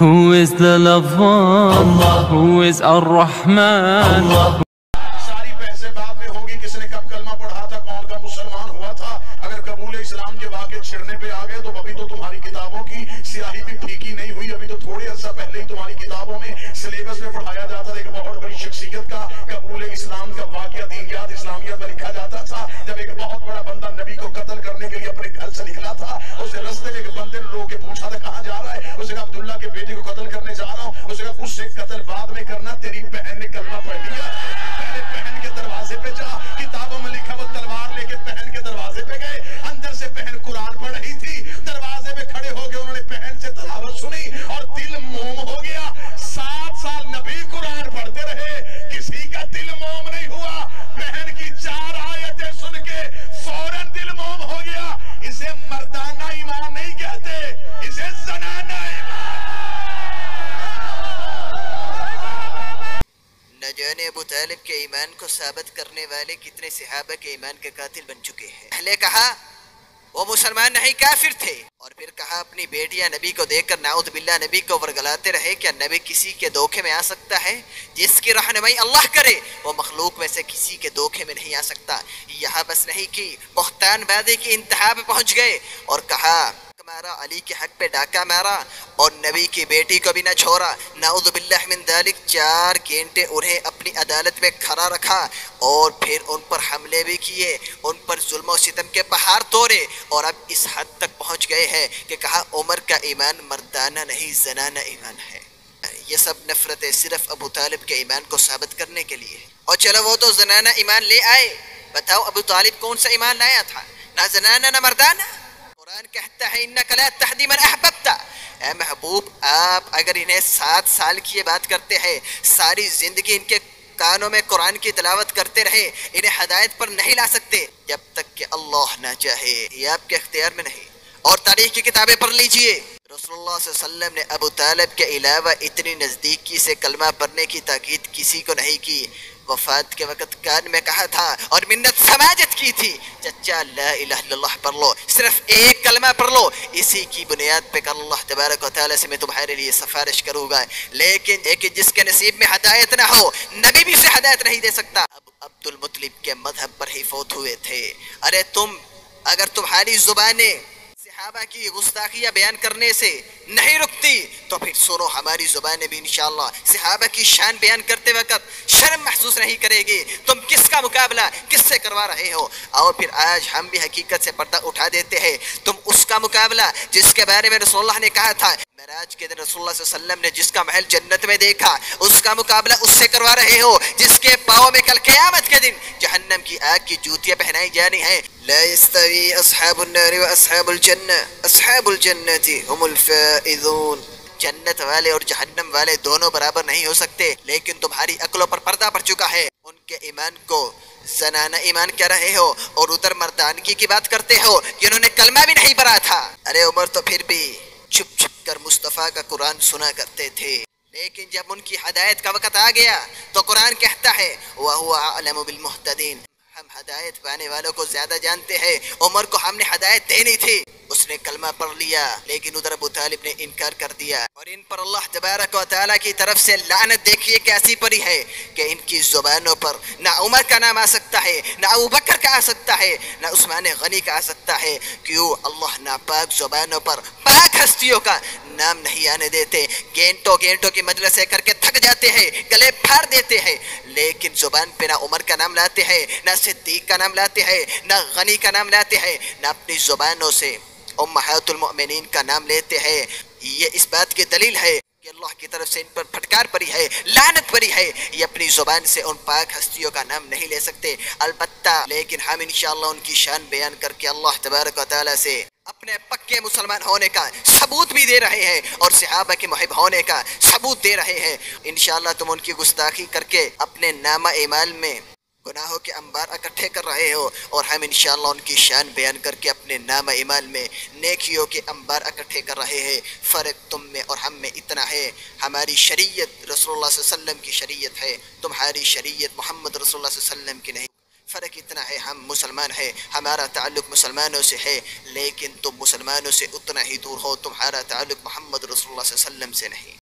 Who is the lover? Who is Ar-Rahman? सारी पैसे बाद में होगी किसने कब कलमा पढ़ा था, कौन का मुसलमान हुआ था। अगर कबूल इस्लाम के वाक़े छिड़ने पे आ गए तो अभी तो तुम्हारी किताबों की स्याही भी फीकी नहीं हुई। अभी तो थोड़े अर्सा पहले ही तुम्हारी किताबों में सिलेबस में पढ़ाया जाता था एक बहुत बड़ी शख्सियत का कबूल इस्लाम का वाक़या दीनियात इस्लामियत में लिखा जाता था। जब एक बहुत बड़ा बंदा नबी को कत्ल करने के लिए अपने घर से निकला था, उसे रास्ते में एक बंदे ने रोक के पूछा था कहाँ जा रहा है। उसे कहा अब्दुल्ला के बेटे को कत्ल करने जा रहा हूँ। उसे कहा उससे कत्ल बाद में करना, तेरी बहन ने कलमा पढ़ लिया, पहले बहन के दरवाजे पे जा। किताबों में लिखा वो तलवार लेके बहन के दरवाजे पे गए। अंदर से बहन कुरान पढ़ रही थी, दरवाजे पे खड़े हो गए, उन्होंने बहन से तिलावत सुनी और दिल मोम हो गया। 7 साल नबी कुरान पढ़ते रहे, किसी का दिल मोम नहीं हुआ। बहन की 4 आयतें सुन के फौरन दिल मोम हो गया। इसे मर्दाना ईमान नहीं कहते, इसे जनाना न जाने अबू तालिब के ईमान को साबित करने वाले कितने सहाबा के ईमान के कातिल बन चुके हैं। पहले कहा वो मुसलमान नहीं काफिर थे, और फिर कहा अपनी बेटियां नबी को देखकर नाउज़ बिल्लाह नबी को वर्गलाते रहे। क्या नबी किसी के धोखे में आ सकता है? जिसकी रहनुमाई अल्लाह करे वो मखलूक में से किसी के धोखे में नहीं आ सकता। यहाँ बस नहीं की बहतान बाजी की इंतहा पे पहुंच गए और कहा मारा, अली के हक पे डाका मारा और नबी की बेटी को भी न छोड़ा। नाउज़ु बिल्लाह मिन दालिक 4 घंटे उन्हें अपनी अदालत में खड़ा रखा और फिर उन पर हमले भी किए, उन पर जुल्म और सितम के पहाड़ तोड़े। और अब इस हद तक पहुंच गए हैं कि कहा उमर का ईमान मर्दाना नहीं जनाना ईमान है। ये सब नफरतें सिर्फ अबू तालिब के ईमान को साबित करने के लिए। और चलो वो तो जनाना ईमान ले आए, बताओ अबू तालिब कौन सा ईमान लाया था? ना जनाना ना मर्दाना। कुरान कहता है इन्नका ला तहदी मन अहबब्ता। ऐ महबूब, आप अगर इन्हें 7 साल की ये बात करते हैं, सारी जिंदगी इनके कानों में कुरान की तिलावत करते रहे, इन्हें हिदायत पर नहीं ला सकते जब तक कि अल्लाह ना चाहे। ये आपके इख्तियार में नहीं। और तारीख की किताबें पढ़ लीजिए, रसूलुल्लाह सल्लल्लाहु अलैहि वसल्लम ने अबू तालिब के अलावा इतनी नज़दीकी से कलमा पढ़ने की ताकीद किसी को नहीं की। वफात के वक़्त कान में कहा था और मिन्नत समाजत की थी, चचा ला इलाहा इल्लल्लाह पढ़ लो, सिर्फ एक कलमा पढ़ लो, इसी की बुनियाद पे कल अल्लाह तबारक व तआला से मैं तुम्हारे लिए सिफारिश करूँगा। लेकिन जिसके नसीब में हिदायत ना हो, नबी भी उसे हिदायत नहीं दे सकता। अब अब्दुल मुत्तलिब के मजहब पर ही फौत हुए थे। अरे अगर तुम्हारी जुबानें सहाबा की गुस्ताखियाँ बयान करने से नहीं रुकती तो फिर सुनो, हमारी जुबानें भी इंशाअल्लाह सहाबा की शान बयान करते वक्त शर्म महसूस नहीं करेगी। तुम किसका मुकाबला किससे करवा रहे हो? और फिर आज हम भी हकीकत से पर्दा उठा देते हैं। तुम उसका मुकाबला जिसके बारे में रसूलुल्लाह ने कहा था, मेराज के दिन रसूलुल्लाह सल्लल्लाहु अलैहि वसल्लम ने जिसका महल जन्नत में देखा, उसका मुकाबला उससे करवा रहे हो जिसके पाँव में कल क़यामत के दिन जहन्नम की आग की जूतियाँ पहनाई जानी है। ला यस्तवी अस्हाबुन नार व अस्हाबुल जन्नह, अस्हाबुल जन्नति हुमुल फाइज़ून। जन्नत वाले और जहन्नम वाले दोनों बराबर नहीं हो सकते। लेकिन तुम्हारी अक्लों पर पर्दा पड़ चुका है। उनके ईमान को जनाना ईमान कह रहे हो और उधर मर्दानगी की बात करते हो जिन्होंने कलमा भी नहीं पढ़ा था। अरे उमर तो फिर भी छुप छुप कर मुस्तफ़ा का कुरान सुना करते थे, लेकिन जब उनकी हिदायत का वक़्त आ गया तो कुरान कहता है व हुवा अअलमु बिल मुहतदीन, हम हिदायत पाने वालों को ज्यादा जानते हैं। उमर को हमने हिदायत देनी थी, उसने कलमा पढ़ लिया, लेकिन उधर अबू तालिब ने इनकार कर दिया। और इन पर अल्लाह तबारक व तआला की तरफ से लानत देखिए कैसी पड़ी है कि इनकी जुबानों पर ना उमर का नाम आ सकता है, ना अबू बकर का आ सकता है, ना उस्मान गनी का आ सकता है। क्यों? अल्लाह नापाक जुबानों पर पाक हस्तियों का नाम नहीं आने देते। गेंटों की मजलिसें करके थक जाते हैं, गले फाड़ देते हैं, लेकिन जुबान पे ना उमर का नाम लाते हैं, ना सिद्दीक का नाम लाते हैं, ना गनी का नाम लाते हैं, ना अपनी जुबानों से उम्महातुल मोमिनीन का नाम लेते हैं। ये इस बात की दलील है कि अल्लाह की तरफ से इन पर फटकार पड़ी है, लानत पड़ी है। ये अपनी जुबान से उन पाक हस्तियों का नाम नहीं ले सकते। अलबत्ता लेकिन हम इंशाअल्लाह उनकी शान बयान करके अल्लाह तबारक व तआला से अपने पक्के मुसलमान होने का सबूत भी दे रहे हैं और सहाबा के मुहिब होने का सबूत दे रहे हैं। इंशाअल्लाह तुम उनकी गुस्ताखी करके अपने नामा ईमाल में गुनाहों के अंबार इकट्ठे कर रहे हो और हम इंशाअल्लाह उनकी शान बयान करके अपने नामा ईमाल में नेकियों के अंबार इकट्ठे कर रहे हैं। फ़र्क तुम में और हम में इतना है, हमारी शरीयत रसूलुल्लाह सल्लल्लाहु अलैहि वसल्लम की शरीयत है, तुम्हारी शरीयत मोहम्मद रसूलुल्लाह सल्लल्लाहु अलैहि वसल्लम की नहीं। فرق اتنا ہے ہم مسلمان ہیں، ہمارا تعلق مسلمانوں سے ہے، لیکن تم مسلمانوں سے اتنا ہی دور ہو، تمہارا تعلق محمد رسول اللہ صلی اللہ علیہ وسلم سے نہیں۔